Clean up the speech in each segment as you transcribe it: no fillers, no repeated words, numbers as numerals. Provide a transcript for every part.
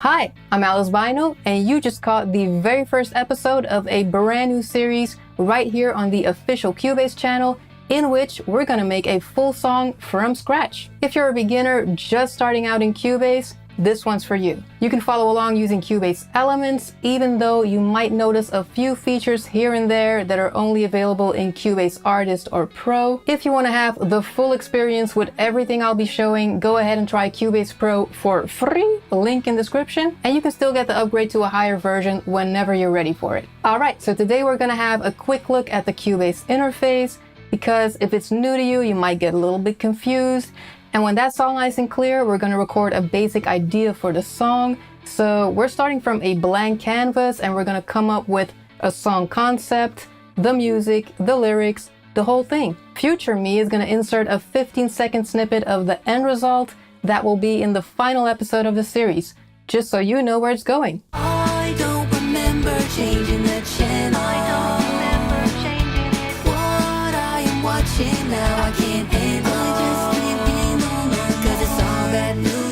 Hi, I'm Alice Byno, and you just caught the very first episode of a brand new series right here on the official Cubase channel, in which we're gonna make a full song from scratch. If you're a beginner just starting out in Cubase, this one's for you. You can follow along using Cubase elements, even though you might notice a few features here and there that are only available in Cubase Artist or Pro. If you want to have the full experience with everything I'll be showing, go ahead and try Cubase Pro for free, link in description, and you can still get the upgrade to a higher version whenever you're ready for it. Alright, so today we're gonna have a quick look at the Cubase interface, because if it's new to you, you might get a little bit confused. And when that's all nice and clear, we're going to record a basic idea for the song. So we're starting from a blank canvas and we're going to come up with a song concept, the music, the lyrics, the whole thing. Future me is going to insert a 15-second snippet of the end result that will be in the final episode of the series, just so you know where it's going. I don't remember changing the channel. I don't remember changing it. What I am watching now, I can't handle.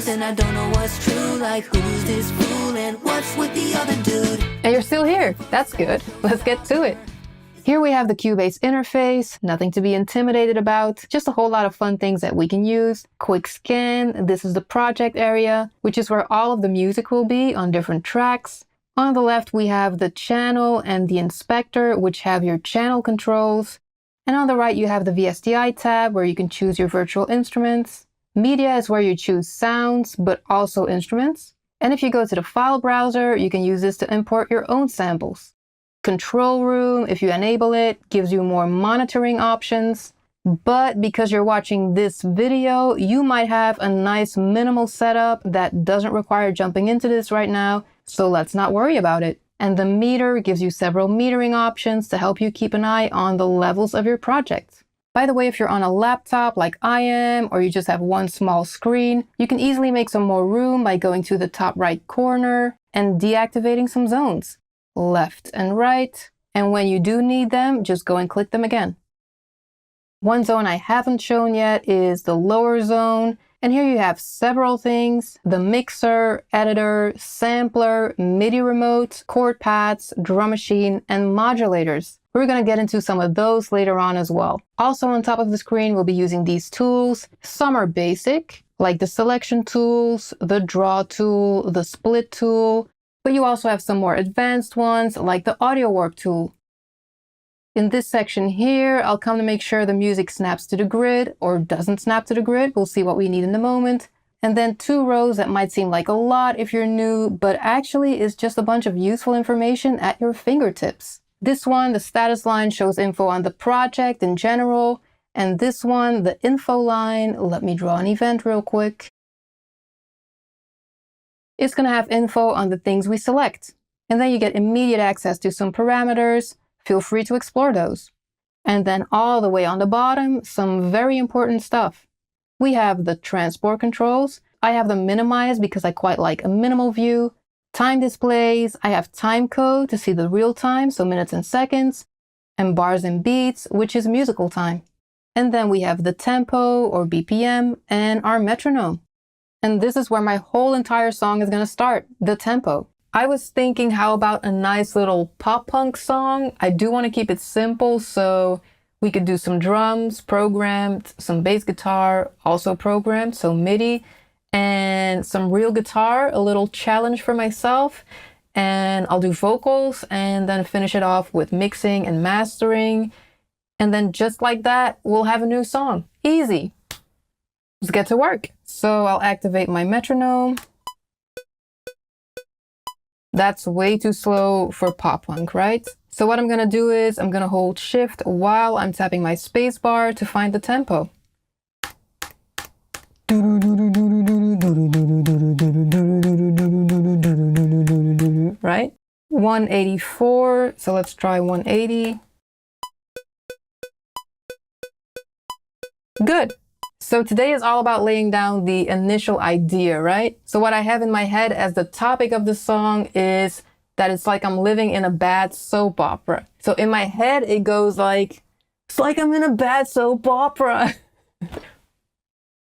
And I don't know what's true, like who's this fool and what's with the other dude. And you're still here. That's good. Let's get to it. Here we have the Cubase interface, nothing to be intimidated about, just a whole lot of fun things that we can use. Quick scan, this is the project area, which is where all of the music will be on different tracks. On the left, we have the channel and the inspector, which have your channel controls. And on the right, you have the VSTI tab, where you can choose your virtual instruments. Media is where you choose sounds, but also instruments. And if you go to the file browser, you can use this to import your own samples. Control room, if you enable it, gives you more monitoring options. But because you're watching this video, you might have a nice minimal setup that doesn't require jumping into this right now, so let's not worry about it. And the meter gives you several metering options to help you keep an eye on the levels of your project. By the way, if you're on a laptop like I am, or you just have one small screen, you can easily make some more room by going to the top right corner and deactivating some zones, left and right. And when you do need them, just go and click them again. One zone I haven't shown yet is the lower zone. And here you have several things: the mixer, editor, sampler, MIDI remote, chord pads, drum machine, and modulators. We're going to get into some of those later on as well. Also on top of the screen, we'll be using these tools. Some are basic, like the selection tools, the draw tool, the split tool, but you also have some more advanced ones, like the audio warp tool. In this section here, I'll come to make sure the music snaps to the grid or doesn't snap to the grid. We'll see what we need in a moment. And then 2 rows that might seem like a lot if you're new, but actually is just a bunch of useful information at your fingertips. This one, the status line, shows info on the project in general. And this one, the info line, let me draw an event real quick. It's going to have info on the things we select. And then you get immediate access to some parameters. Feel free to explore those. And then all the way on the bottom, some very important stuff. We have the transport controls. I have them minimized because I quite like a minimal view. Time displays, I have time code to see the real time, so minutes and seconds, and bars and beats, which is musical time. And then we have the tempo or BPM and our metronome. And this is where my whole entire song is going to start, the tempo. I was thinking, how about a nice little pop punk song? I do want to keep it simple, so we could do some drums programmed, some bass guitar also programmed, so MIDI, and some real guitar, a little challenge for myself. And I'll do vocals and then finish it off with mixing and mastering. And then just like that, we'll have a new song. Easy. Let's get to work. So I'll activate my metronome. That's way too slow for pop punk, right? So what I'm gonna do is I'm gonna hold shift while I'm tapping my space bar to find the tempo. Right? 184, so let's try 180. Good. So today is all about laying down the initial idea, right? So what I have in my head as the topic of the song is that it's like I'm living in a bad soap opera. So in my head, it goes like, it's like I'm in a bad soap opera.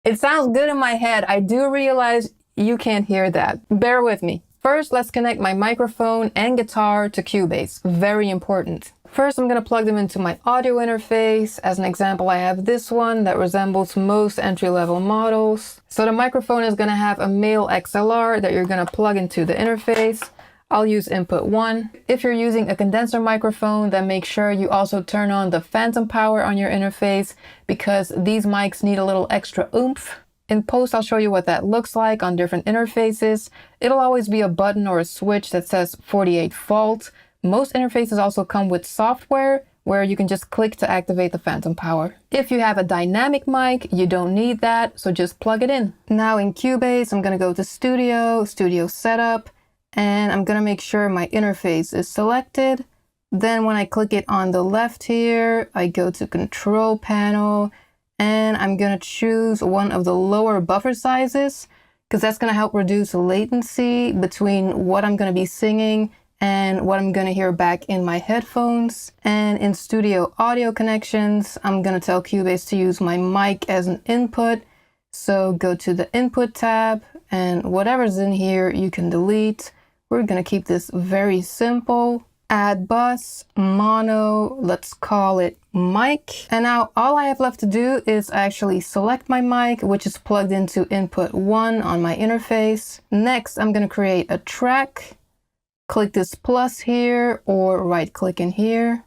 It sounds good in my head. I do realize you can't hear that. Bear with me. First, let's connect my microphone and guitar to Cubase. Very important. First, I'm going to plug them into my audio interface. As an example, I have this one that resembles most entry-level models. So the microphone is going to have a male XLR that you're going to plug into the interface. I'll use input 1. If you're using a condenser microphone, then make sure you also turn on the phantom power on your interface because these mics need a little extra oomph. In post, I'll show you what that looks like on different interfaces. It'll always be a button or a switch that says 48 volt. Most interfaces also come with software where you can just click to activate the phantom power. If you have a dynamic mic, you don't need that, so just plug it in. Now in Cubase, I'm going to go to Studio, Studio Setup, and I'm going to make sure my interface is selected. Then when I click it on the left here, I go to Control Panel, and I'm going to choose one of the lower buffer sizes because that's going to help reduce latency between what I'm going to be singing and what I'm going to hear back in my headphones. And in Studio Audio Connections, I'm going to tell Cubase to use my mic as an input. So go to the Input tab, and whatever's in here you can delete. We're going to keep this very simple. Add bus, mono, let's call it mic. And now all I have left to do is actually select my mic, which is plugged into input 1 on my interface. Next, I'm going to create a track. Click this plus here or right click in here.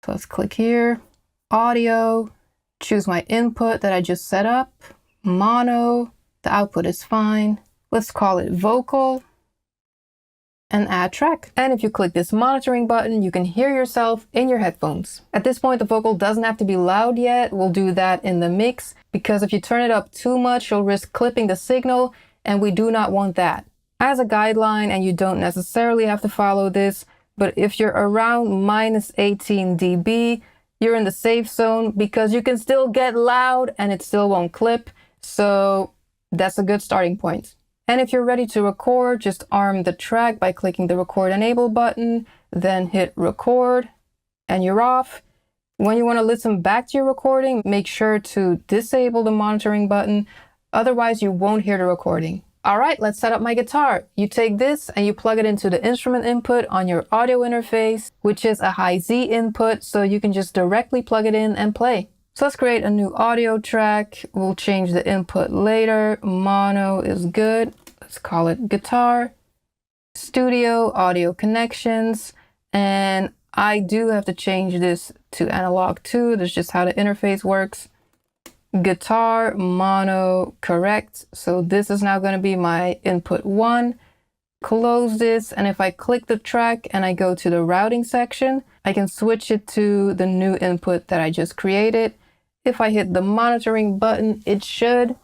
So let's click here. Audio, choose my input that I just set up. Mono, the output is fine. Let's call it vocal. And add track. And if you click this monitoring button, you can hear yourself in your headphones. At this point, the vocal doesn't have to be loud yet. We'll do that in the mix because if you turn it up too much, you'll risk clipping the signal, and we do not want that. As a guideline, and you don't necessarily have to follow this, but if you're around -18 dB, you're in the safe zone because you can still get loud and it still won't clip. So that's a good starting point. And if you're ready to record, just arm the track by clicking the record enable button, then hit record, and you're off. When you want to listen back to your recording, make sure to disable the monitoring button, otherwise you won't hear the recording. All right, let's set up my guitar. You take this and you plug it into the instrument input on your audio interface, which is a high Z input, so you can just directly plug it in and play. So let's create a new audio track. We'll change the input later. Mono is good. Let's call it guitar. Studio, audio connections. And I do have to change this to analog too. That's just how the interface works. Guitar, mono, correct. So this is now going to be my input 1. Close this, and if I click the track and I go to the routing section, I can switch it to the new input that I just created. If I hit the monitoring button, it should.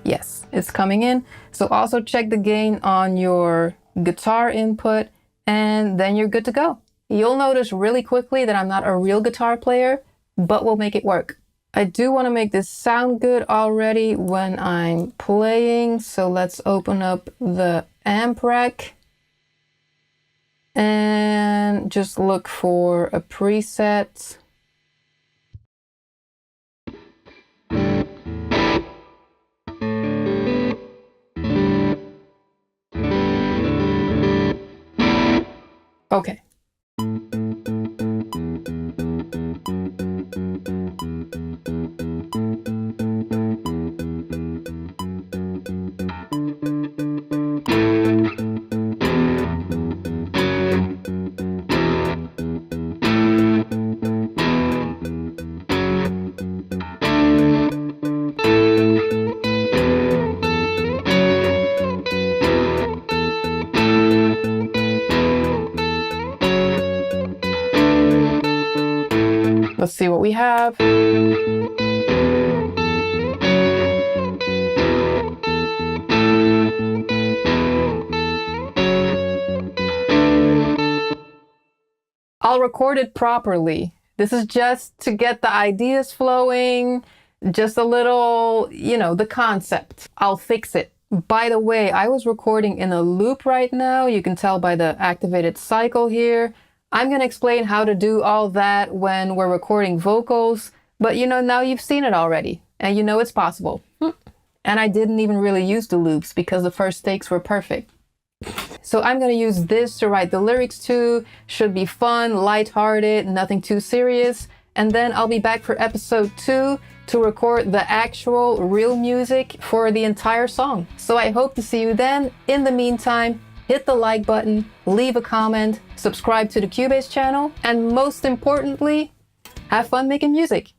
Yes, it's coming in. So also check the gain on your guitar input, and then you're good to go. You'll notice really quickly that I'm not a real guitar player, but we'll make it work. I do want to make this sound good already when I'm playing, so let's open up the amp rack and just look for a preset. Okay. Let's see what we have. I'll record it properly. This is just to get the ideas flowing, just a little, the concept. I'll fix it. By the way, I was recording in a loop right now. You can tell by the activated cycle here. I'm going to explain how to do all that when we're recording vocals, but now you've seen it already and it's possible. And I didn't even really use the loops because the first takes were perfect. So I'm going to use this to write the lyrics to. Should be fun, lighthearted, nothing too serious. And then I'll be back for episode 2 to record the actual real music for the entire song. So I hope to see you then. In the meantime, hit the like button, leave a comment, subscribe to the Cubase channel, and most importantly, have fun making music.